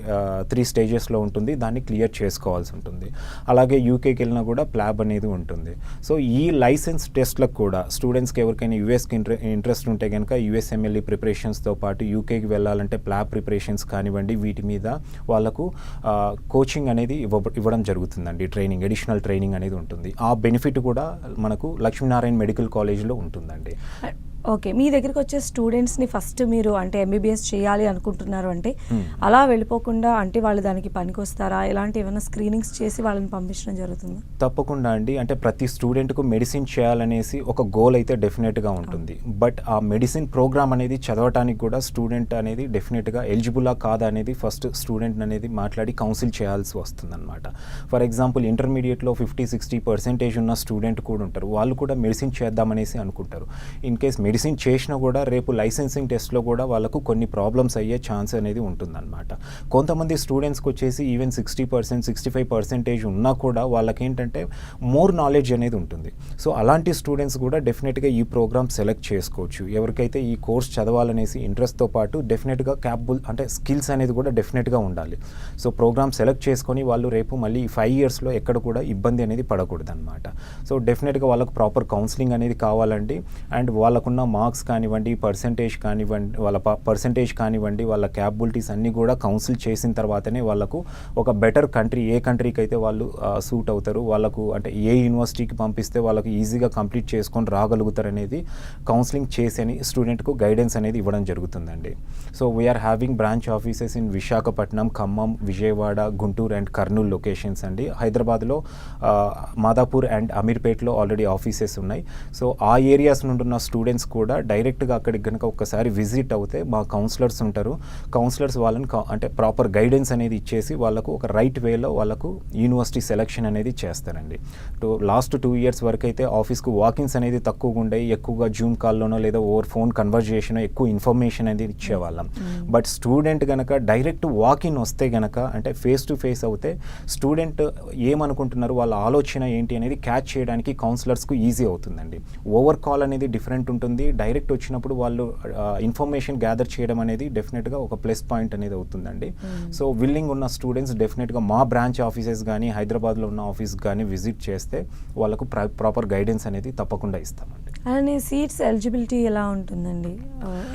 3 stagesలో ఉంటుంది. దాన్ని క్లియర్ చేసుకోవాల్సి ఉంటుంది. అలాగే యూకేకి వెళ్ళినా కూడా ప్లాబ్ అనేది ఉంటుంది. సో ఈ లైసెన్స్ టెస్ట్లకు కూడా స్టూడెంట్స్కి ఎవరికైనా యూఎస్కి ఇంట్రెస్ట్ ఉంటే కనుక యుఎస్ఎంఎల్ఈ ప్రిపరేషన్స్తో పాటు యూకేకి వెళ్ళాలంటే ప్లాబ్ ప్రిపరేషన్స్ కానివ్వండి, వీటి మీద వాళ్ళకు కోచింగ్ అనేది ఇవ్వడం జరుగుతుందండి. ట్రైనింగ్, అడిషనల్ ట్రైనింగ్ అనేది ఉంటుంది. ఆ బెనిఫిట్ కూడా మనకు లక్ష్మీనారాయణ మెడికల్ కాలేజ్లో ఉంటుందండి. ఓకే. మీ దగ్గరికి వచ్చే స్టూడెంట్స్‌ని ఫస్ట్ మీరు అంటే ఎంబీబీఎస్ చేయాలి అనుకుంటున్నారు అంటే, అలా వెళ్ళిపోకుండా అంటే వాళ్ళు దానికి పనికొస్తారా? ఇలాంటి ఏమైనా స్క్రీనింగ్స్ చేసి వాళ్ళని పంపించడం జరుగుతుందా? తప్పకుండా అండి. అంటే ప్రతి స్టూడెంట్‌కు మెడిసిన్ చేయాలనేసి ఒక గోల్ అయితే డెఫినెట్‌గా ఉంటుంది. బట్ ఆ మెడిసిన్ ప్రోగ్రామ్ అనేది చదవటానికి కూడా స్టూడెంట్ అనేది డెఫినెట్‌గా ఎలిజిబులా కాదా అనేది ఫస్ట్ స్టూడెంట్ అనేది మాట్లాడి కౌన్సిల్ చేయాల్సి వస్తుందన్నమాట. ఫర్ ఎగ్జాంపుల్ ఇంటర్మీడియేట్‌లో 50-60% ఉన్న స్టూడెంట్ కూడా ఉంటారు. వాళ్ళు కూడా మెడిసిన్ చేద్దామనేసి అనుకుంటారు. ఇన్ కేస్ మెడిసిన్ చేసినా కూడా రేపు లైసెన్సింగ్ టెస్ట్‌లో కూడా వాళ్ళకు కొన్ని ప్రాబ్లమ్స్ అయ్యే ఛాన్స్ అనేది ఉంటుందన్నమాట. కొంతమంది స్టూడెంట్స్‌కి వచ్చేసి ఈవెన్ 60%, 65% ఉన్నా కూడా వాళ్ళకేంటంటే మోర్ నాలెడ్జ్ అనేది ఉంటుంది. సో అలాంటి స్టూడెంట్స్ కూడా డెఫినెట్‌గా ఈ ప్రోగ్రామ్ సెలెక్ట్ చేసుకోవచ్చు. ఎవరికైతే ఈ కోర్స్ చదవాలనేసి ఇంట్రెస్ట్‌తో పాటు డెఫినెట్‌గా క్యాపబుల్ అంటే స్కిల్స్ అనేది కూడా డెఫినెట్‌గా ఉండాలి. సో ప్రోగ్రామ్ సెలెక్ట్ చేసుకొని వాళ్ళు రేపు మళ్ళీ 5 ఇయర్స్‌లో ఎక్కడ కూడా ఇబ్బంది అనేది పడకూడదన్నమాట. సో డెఫినెట్‌గా వాళ్ళకు ప్రాపర్ కౌన్సిలింగ్ అనేది కావాలండి. అండ్ వాళ్ళకున్న మార్క్స్ కానివ్వండి, పర్సెంటేజ్ కానివ్వండి, వాళ్ళ క్యాపబిలిటీస్ అన్నీ కూడా కౌన్సిల్ చేసిన తర్వాతనే వాళ్ళకు ఒక బెటర్ కంట్రీ, ఏ కంట్రీకి అయితే వాళ్ళు సూట్ అవుతారు, వాళ్ళకు అంటే ఏ యూనివర్సిటీకి పంపిస్తే వాళ్ళకు ఈజీగా కంప్లీట్ చేసుకొని రాగలుగుతారు అనేది కౌన్సిలింగ్ చేసి అని స్టూడెంట్కు గైడెన్స్ అనేది ఇవ్వడం జరుగుతుందండి. So we are having branch offices in Visakhapatnam, Khammam, Vijayawada, Guntur and Kurnool locations అండి. హైదరాబాద్లో మాదాపూర్ అండ్ అమీర్పేట్లో ఆల్రెడీ ఆఫీసెస్ ఉన్నాయి. సో ఆ ఏరియాస్ నుండి ఉన్న స్టూడెంట్స్ కూడా డైరెక్ట్గా అక్కడికి కనుక ఒక్కసారి విజిట్ అవుతే మా కౌన్సిలర్స్ ఉంటారు. కౌన్సిలర్స్ వాళ్ళని అంటే ప్రాపర్ గైడెన్స్ అనేది ఇచ్చేసి వాళ్ళకు ఒక రైట్ వేలో వాళ్ళకు యూనివర్సిటీ సెలెక్షన్ అనేది చేస్తారండి. లాస్ట్ 2 ఇయర్స్ వరకు అయితే ఆఫీస్కు వాకిన్స్ అనేది తక్కువగా ఉండేవి. ఎక్కువగా జూమ్ కాల్లోనో లేదా ఓవర్ ఫోన్ కన్వర్జేషన్ ఎక్కువ ఇన్ఫర్మేషన్ అనేది ఇచ్చేవాళ్ళం. బట్ స్టూడెంట్ కనుక డైరెక్ట్ వాకిన్ వస్తే కనుక అంటే ఫేస్ టు ఫేస్ అవుతే స్టూడెంట్ ఏమనుకుంటున్నారు, వాళ్ళ ఆలోచన ఏంటి అనేది క్యాచ్ చేయడానికి కౌన్సిలర్స్కు ఈజీ అవుతుందండి. ఓవర్ కాల్ అనేది డిఫరెంట్ ఉంటుంది. డైరెక్ట్ వచ్చినప్పుడు వాళ్ళు ఇన్ఫర్మేషన్ గ్యాదర్ చేయడం అనేది డెఫినెట్గా ఒక ప్లస్ పాయింట్ అనేది అవుతుందండి. సో విల్లింగ్ ఉన్న స్టూడెంట్స్ డెఫినెట్గా మా బ్రాంచ్ ఆఫీసెస్ కానీ హైదరాబాద్లో ఉన్న ఆఫీస్ కానీ విజిట్ చేస్తే వాళ్ళకు ప్రాపర్ గైడెన్స్ అనేది తప్పకుండా ఇస్తామండి. అలానే సీట్స్ ఎలిజిబిలిటీ ఎలా ఉంటుందండి?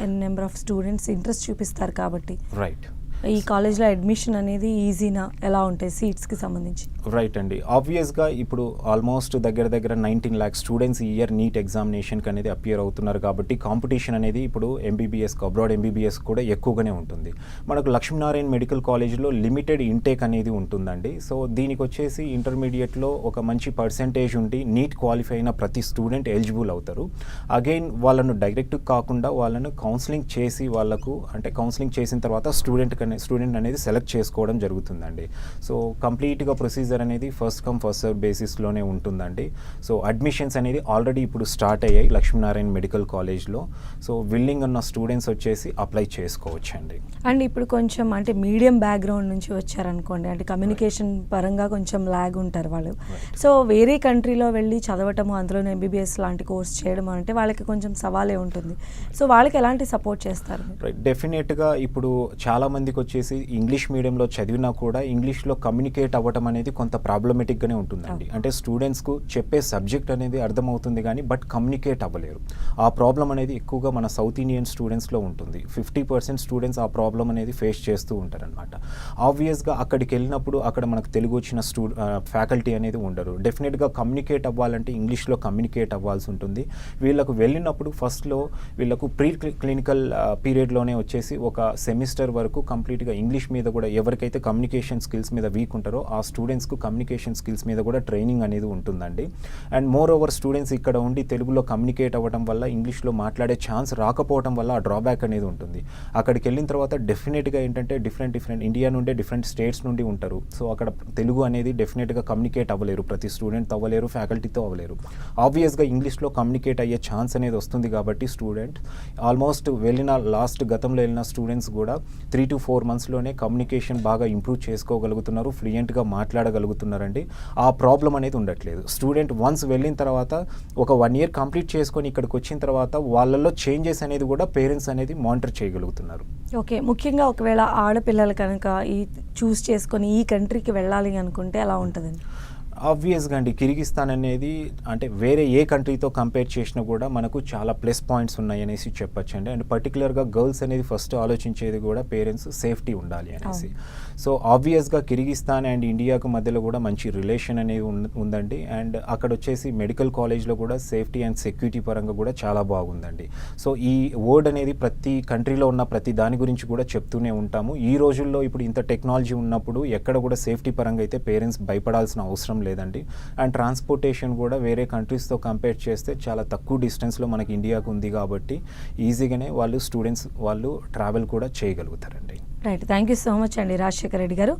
ఎన్ నెంబర్ ఆఫ్ స్టూడెంట్స్ ఇంట్రెస్ట్ చూపిస్తారు కాబట్టి రైట్. ఈ కాలేజ్లో అడ్మిషన్ అనేది ఈజీనా? ఎలా ఉంటాయి సీట్స్కి సంబంధించి? రైట్ అండి. ఆబ్వియస్గా ఇప్పుడు ఆల్మోస్ట్ దగ్గర 19 lakh స్టూడెంట్స్ ఈ ఇయర్ నీట్ ఎగ్జామినేషన్కి అనేది అపియర్ అవుతున్నారు కాబట్టి కాంపిటీషన్ అనేది ఇప్పుడు ఎంబీబీఎస్కి అబ్రాడ్ ఎంబీబీఎస్ కూడా ఎక్కువగానే ఉంటుంది. మనకు లక్ష్మీనారాయణ మెడికల్ కాలేజ్లో లిమిటెడ్ ఇంటేక్ అనేది ఉంటుందండి. సో దీనికి వచ్చేసి ఇంటర్మీడియట్లో ఒక మంచి పర్సెంటేజ్ ఉండి నీట్ క్వాలిఫై అయిన ప్రతి స్టూడెంట్ ఎలిజిబుల్ అవుతారు. అగైన్ వాళ్ళను డైరెక్ట్ కాకుండా వాళ్ళను కౌన్సిలింగ్ చేసి వాళ్ళకు అంటే కౌన్సిలింగ్ చేసిన తర్వాత స్టూడెంట్ అనేది సెలెక్ట్ చేసుకోవడం జరుగుతుందండి. సో కంప్లీట్గా ప్రొసీజర్ అనేది ఫస్ట్ కమ్ ఫస్ట్ సర్వ్ బేసిస్లోనే ఉంటుందండి. సో అడ్మిషన్స్ అనేది ఆల్రెడీ ఇప్పుడు స్టార్ట్ అయ్యాయి లక్ష్మీనారాయణ మెడికల్ కాలేజ్లో. సో విల్లింగ్ ఉన్న స్టూడెంట్స్ వచ్చేసి అప్లై చేసుకోవచ్చండి. అండ్ ఇప్పుడు కొంచెం అంటే మీడియం బ్యాక్గ్రౌండ్ నుంచి వచ్చారనుకోండి, అంటే కమ్యూనికేషన్ పరంగా కొంచెం లాగ్ ఉంటారు వాళ్ళు. సో వేరే కంట్రీలో వెళ్ళి చదవటము, అందులో ఎంబీబీఎస్ లాంటి కోర్స్ చేయడం అంటే వాళ్ళకి కొంచెం సవాలే ఉంటుంది. సో వాళ్ళకి ఎలాంటి సపోర్ట్ చేస్తారు? రైట్. డెఫినెట్గా ఇప్పుడు చాలామందికి వచ్చేసి ఇంగ్లీష్ మీడియంలో చదివినా కూడా ఇంగ్లీష్లో కమ్యూనికేట్ అవ్వటం అనేది కొంత ప్రాబ్లమేటిక్గానే ఉంటుందండి. అంటే స్టూడెంట్స్కు చెప్పే సబ్జెక్ట్ అనేది అర్థమవుతుంది కానీ బట్ కమ్యూనికేట్ అవ్వలేరు. ఆ ప్రాబ్లం అనేది ఎక్కువగా మన సౌత్ ఇండియన్ స్టూడెంట్స్లో ఉంటుంది. 50% స్టూడెంట్స్ ఆ ప్రాబ్లం అనేది ఫేస్ చేస్తూ ఉంటారనమాట. ఆబ్వియస్గా అక్కడికి వెళ్ళినప్పుడు అక్కడ మనకు తెలుగు వచ్చిన ఫ్యాకల్టీ అనేది ఉండరు. డెఫినెట్గా కమ్యూనికేట్ అవ్వాలంటే ఇంగ్లీష్లో కమ్యూనికేట్ అవ్వాల్సి ఉంటుంది. వీళ్ళకు వెళ్ళినప్పుడు ఫస్ట్లో వీళ్ళకు ప్రీ క్లినికల్ పీరియడ్లోనే వచ్చేసి ఒక సెమిస్టర్ వరకు కంప్లీట్గా ఇంగ్లీష్ మీద కూడా ఎవరికైతే కమ్యూనికేషన్ స్కిల్స్ మీద వీక్ ఉంటారో ఆ స్టూడెంట్స్కు కమ్యూనికేషన్ స్కిల్స్ మీద కూడా ట్రైనింగ్ అనేది ఉంటుందండి. అండ్ మోర్ ఓవర్ స్టూడెంట్స్ ఇక్కడ ఉండి తెలుగులో కమ్యూనికేట్ అవ్వడం వల్ల ఇంగ్లీష్లో మాట్లాడే ఛాన్స్ రాకపోవడం వల్ల ఆ డ్రాబ్యాక్ అనేది ఉంటుంది. అక్కడికి వెళ్ళిన తర్వాత డెఫినెట్గా ఏంటంటే డిఫరెంట్ ఇండియా నుండే డిఫరెంట్ స్టేట్స్ నుండి ఉంటారు. సో అక్కడ తెలుగు అనేది డెఫినెట్గా కమ్యూనికేట్ అవ్వలేరు. ప్రతి స్టూడెంట్ అవ్వలేరు, ఫ్యాకల్టీతో అవ్వలేరు. ఆబ్వియస్గా ఇంగ్లీష్లో కమ్యూనికేట్ అయ్యే ఛాన్స్ అనేది వస్తుంది కాబట్టి స్టూడెంట్ ఆల్మోస్ట్ గతంలో వెళ్ళిన స్టూడెంట్స్ కూడా 3 to 4 monthsలోనే కమ్యూనికేషన్ బాగా ఇంప్రూవ్ చేసుకోగలుగుతున్నారు, ఫ్లూయెంట్గా మాట్లాడగలుగుతున్నారండి. ఆ ప్రాబ్లం అనేది ఉండట్లేదు. స్టూడెంట్ వన్స్ వెళ్ళిన తర్వాత ఒక 1 year కంప్లీట్ చేసుకొని ఇక్కడికి వచ్చిన తర్వాత వాళ్ళల్లో చేంజెస్ అనేది కూడా పేరెంట్స్ అనేది మానిటర్ చేయగలుగుతున్నారు. ఓకే. ముఖ్యంగా ఒకవేళ ఆడపిల్లలు కనుక ఈ చూస్ చేసుకొని ఈ కంట్రీకి వెళ్ళాలి అనుకుంటే ఎలా ఉంటుందండి? ఆబ్వియస్గా అండి కిర్గిస్తాన్ అనేది అంటే వేరే ఏ కంట్రీతో కంపేర్ చేసినా కూడా మనకు చాలా ప్లస్ పాయింట్స్ ఉన్నాయి అనేసి చెప్పొచ్చు అండి. అండ్ పర్టికులర్గా గర్ల్స్ అనేది ఫస్ట్ ఆలోచించేది కూడా పేరెంట్స్ సేఫ్టీ ఉండాలి అనేసి. సో ఆబ్వియస్గా కిర్గిస్తాన్ అండ్ ఇండియాకు మధ్యలో కూడా మంచి రిలేషన్ అనేది ఉందండి. అండ్ అక్కడ వచ్చేసి మెడికల్ కాలేజ్లో కూడా సేఫ్టీ అండ్ సెక్యూరిటీ పరంగా కూడా చాలా బాగుందండి. సో ఈ వర్డ్ అనేది ప్రతి కంట్రీలో ఉన్న ప్రతి దాని గురించి కూడా చెప్తూనే ఉంటాము. ఈ రోజుల్లో ఇప్పుడు ఇంత టెక్నాలజీ ఉన్నప్పుడు ఎక్కడ కూడా సేఫ్టీ పరంగా అయితే పేరెంట్స్ భయపడాల్సిన అవసరం లేదండి. అండ్ ట్రాన్స్పోర్టేషన్ కూడా వేరే కంట్రీస్తో కంపేర్ చేస్తే చాలా తక్కువ డిస్టెన్స్లో మనకి ఇండియాకు ఉంది కాబట్టి ఈజీగానే స్టూడెంట్స్ వాళ్ళు ట్రావెల్ కూడా చేయగలుగుతారండి. Right, thank you so much అండి రాజశేఖర్ రెడ్డి గారు.